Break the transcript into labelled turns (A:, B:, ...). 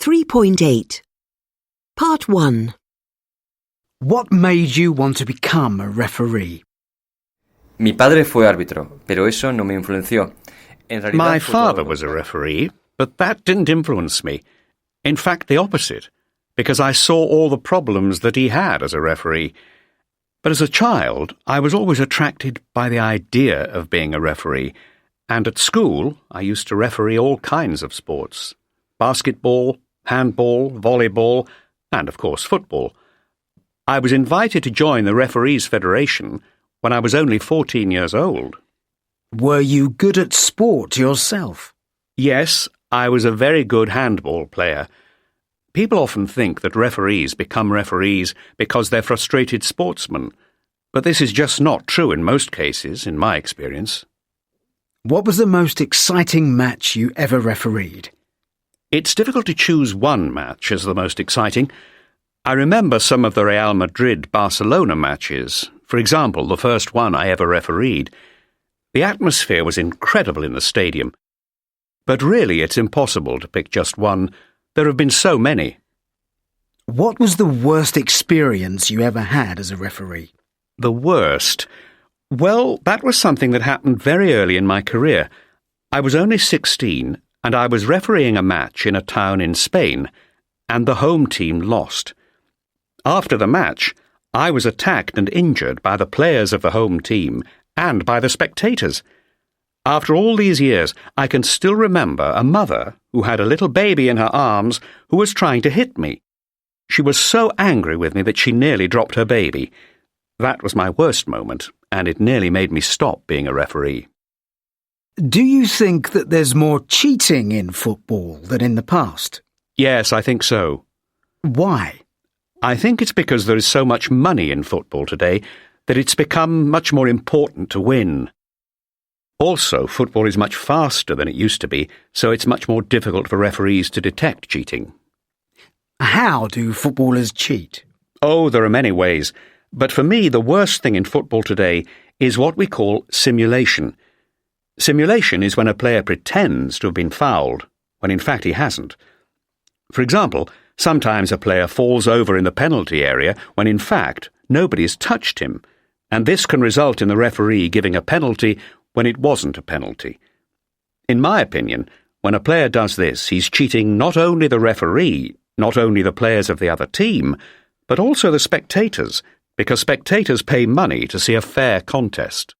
A: 3.8 Part 1.
B: What made you want to become a referee?
C: Mi padre fue árbitro, pero eso no me influenció.
D: My father was a referee, but that didn't influence me. In fact, the opposite, because I saw all the problems that he had as a referee. But as a child, I was always attracted by the idea of being a referee, and at school I used to referee all kinds of sports: basketball, handball, volleyball, and of course football. I was invited to join the Referees Federation when I was only 14 years old.
B: Were you good at sport yourself?
D: Yes, I was a very good handball player. People often think that referees become referees because they're frustrated sportsmen, but this is just not true in most cases, in my experience.
B: What was the most exciting match you ever refereed?
D: It's difficult to choose one match as the most exciting. I remember some of the Real Madrid-Barcelona matches. For example, the first one I ever refereed. The atmosphere was incredible in the stadium. But really, it's impossible to pick just one. There have been so many.
B: What was the worst experience you ever had as a referee?
D: The worst? Well, that was something that happened very early in my career. I was only 16, and I was refereeing a match in a town in Spain, and the home team lost. After the match, I was attacked and injured by the players of the home team and by the spectators. After all these years, I can still remember a mother who had a little baby in her arms who was trying to hit me. She was so angry with me that she nearly dropped her baby. That was my worst moment, and it nearly made me stop being a referee.
B: Do you think that there's more cheating in football than in the past?
D: Yes, I think so.
B: Why?
D: I think it's because there is so much money in football today that it's become much more important to win. Also, football is much faster than it used to be, so it's much more difficult for referees to detect cheating.
B: How do footballers cheat?
D: Oh, there are many ways, but for me the worst thing in football today is what we call simulation. Simulation is when a player pretends to have been fouled, when in fact he hasn't. For example, sometimes a player falls over in the penalty area when in fact nobody has touched him, and this can result in the referee giving a penalty when it wasn't a penalty. In my opinion, when a player does this, he's cheating not only the referee, not only the players of the other team, but also the spectators, because spectators pay money to see a fair contest.